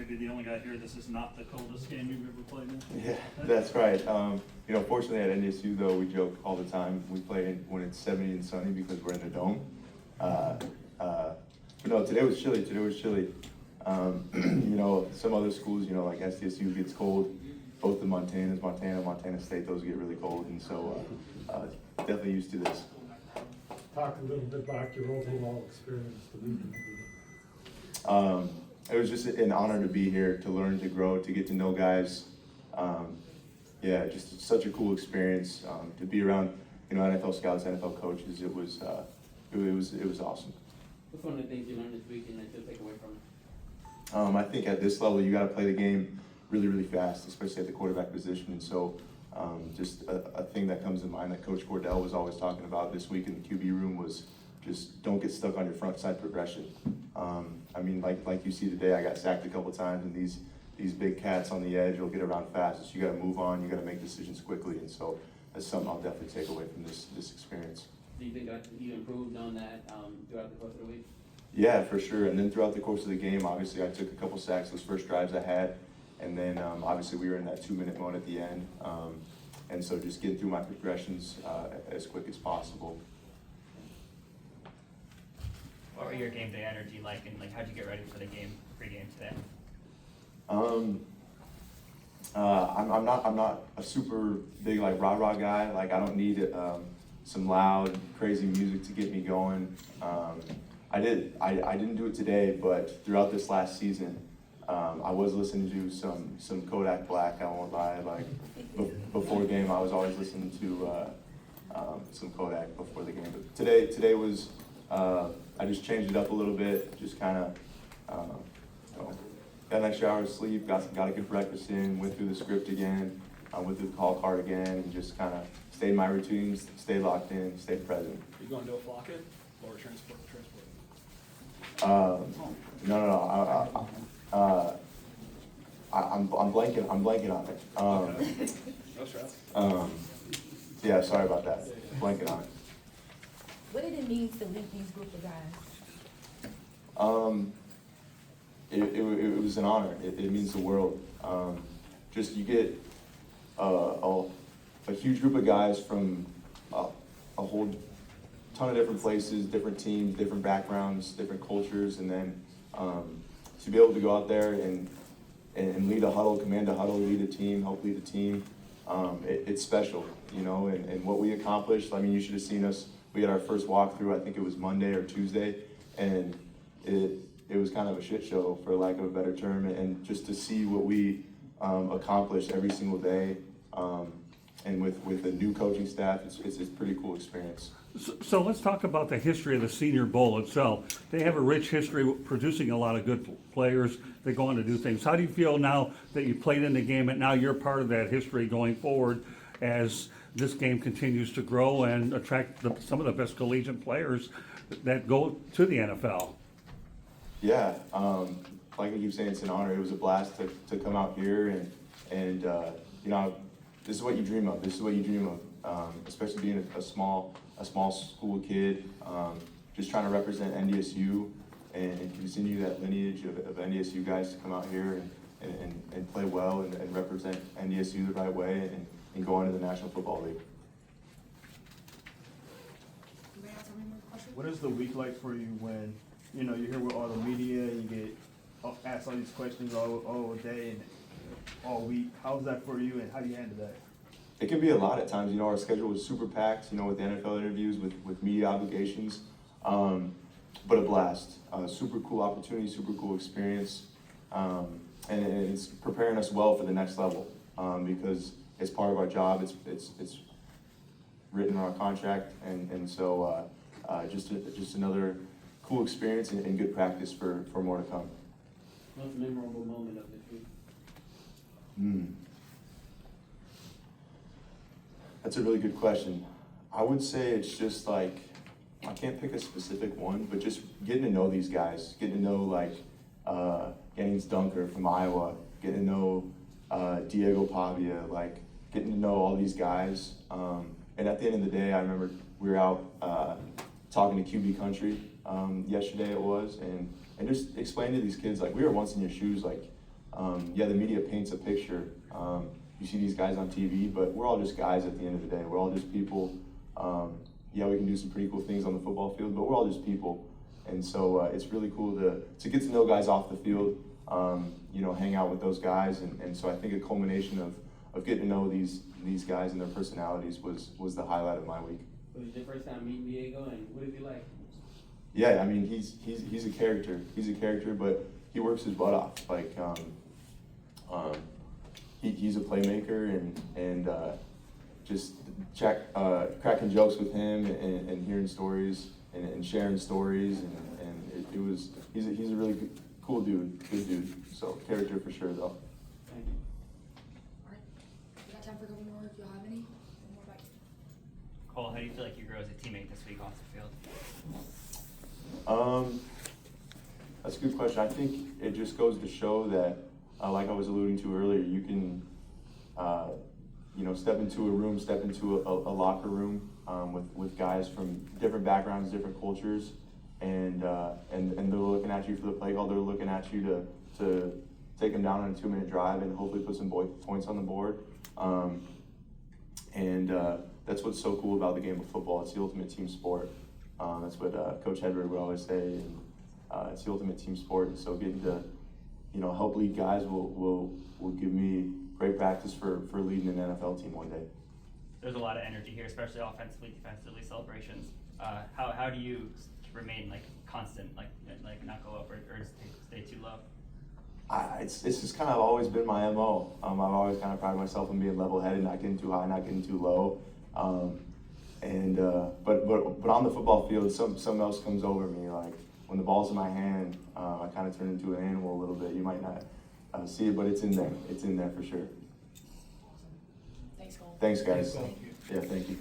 be the only guy here. This is not the coldest game you've ever played in. Yeah, that's right. Fortunately at NDSU though, we joke all the time. We play when it's 70 and sunny because we're in the dome. But no, today was chilly. Some other schools, like SDSU gets cold. Both the Montana State, those get really cold, and so definitely used to this. Talk a little bit about your overall experience the weekend. It was just an honor to be here, to learn, to grow, to get to know guys. Just such a cool experience to be around, NFL scouts, NFL coaches. It was awesome. What's one of the things you learned this weekend that you'll take away from it? I think at this level, you got to play the game really, really fast, especially at the quarterback position. And so, just a thing that comes to mind that Coach Cordell was always talking about this week in the QB room was just don't get stuck on your front side progression. Like you see today, I got sacked a couple times, and these big cats on the edge will get around fast. So you got to move on. You got to make decisions quickly, and so that's something I'll definitely take away from this experience. Do you think that you improved on that throughout the course of the week? Yeah, for sure. And then throughout the course of the game, obviously I took a couple sacks those first drives I had, and then obviously we were in that 2-minute mode at the end, and so just getting through my progressions as quick as possible. What were your game day energy like, and how'd you get ready for the game pregame today? I'm not a super big rah-rah guy. I don't need some loud, crazy music to get me going. I didn't do it today, but throughout this last season, I was listening to some Kodak Black. I won't lie. Before game, I was always listening to some Kodak before the game. But today was I just changed it up a little bit. Just kind of got a nice shower of sleep, got a good breakfast in, went through the script again, went through the call card again, and just kind of stayed in my routines, stayed locked in, stayed present. Are you going to a flock it or transport? No. I'm blanking on it. No stress. Yeah, sorry about that. Blanking on it. What did it mean to lead these group of guys? It was an honor. It means the world. Just you get a huge group of guys from a whole ton of different places, different teams, different backgrounds, different cultures, and then to be able to go out there and lead a huddle, command a huddle, lead a team, help lead a team, it's special, and what we accomplished. You should have seen us. We had our first walkthrough, I think it was Monday or Tuesday, and it was kind of a shit show, for lack of a better term, and just to see what we accomplished every single day, and with a new coaching staff, it's a pretty cool experience. So let's talk about the history of the Senior Bowl itself. They have a rich history producing a lot of good players that go on to do things. How do you feel now that you played in the game and now you're part of that history going forward as this game continues to grow and attract some of the best collegiate players that go to the NFL? Yeah, like I keep saying, it's an honor. It was a blast to come out here and this is what you dream of. This is what you dream of, especially being a small school kid, just trying to represent NDSU and continue that lineage of NDSU guys to come out here and play well and represent NDSU the right way and go on to the National Football League. What is the week like for you when you're here with all the media, you get asked all these questions all day and all week? How's that for you, and how do you handle that? It can be a lot at times. Our schedule was super packed, with the NFL interviews, with media obligations, but a blast. Super cool opportunity, super cool experience, and it's preparing us well for the next level, because it's part of our job. It's written in our contract, and so just another cool experience and good practice for more to come. Most memorable moment of this week? That's a really good question. I would say it's just I can't pick a specific one, but just getting to know these guys, getting to know Gaines Dunker from Iowa, getting to know Diego Pavia, getting to know all these guys. And at the end of the day, I remember we were out talking to QB Country yesterday it was, and just explain to these kids, we were once in your shoes, yeah, the media paints a picture. You see these guys on TV, but we're all just guys at the end of the day. We're all just people. Yeah, we can do some pretty cool things on the football field, but we're all just people. And so it's really cool to get to know guys off the field, you know, hang out with those guys. And so I think a culmination of getting to know these guys and their personalities was the highlight of my week. It was your first time meeting Diego, and what did he like? Yeah, I mean, he's a character. He's a character, but he works his butt off. Like, he's a playmaker, and just cracking jokes with him and hearing stories and sharing stories, and he's a really cool dude, good dude. So character for sure, though. Thank you. Alright, we got time for a couple more if y'all have any. One more back. Cole, how do you feel like you grow as a teammate this week off the field? That's a good question. I think it just goes to show that, like I was alluding to earlier, you can, you know, step into a room, step into a locker room with guys from different backgrounds, different cultures, and they're looking at you for the play call. They're looking at you to take them down on a 2-minute drive and hopefully put some points on the board. That's what's so cool about the game of football. It's the ultimate team sport. That's what Coach Hedberg would always say. And, it's the ultimate team sport. And so getting to, you know, help lead guys will give me great practice for leading an NFL team one day. There's a lot of energy here, especially offensively, defensively, celebrations. How do you remain like constant, like not go up or stay too low? It's just kind of always been my MO. I've always kind of prided myself on being level-headed, not getting too high, not getting too low. But on the football field, something else comes over me. Like when the ball's in my hand, I kind of turn into an animal a little bit. You might not see it, but it's in there. It's in there for sure. Awesome. Thanks, Cole. Thanks, guys. Thanks, Cole. Yeah, thank you.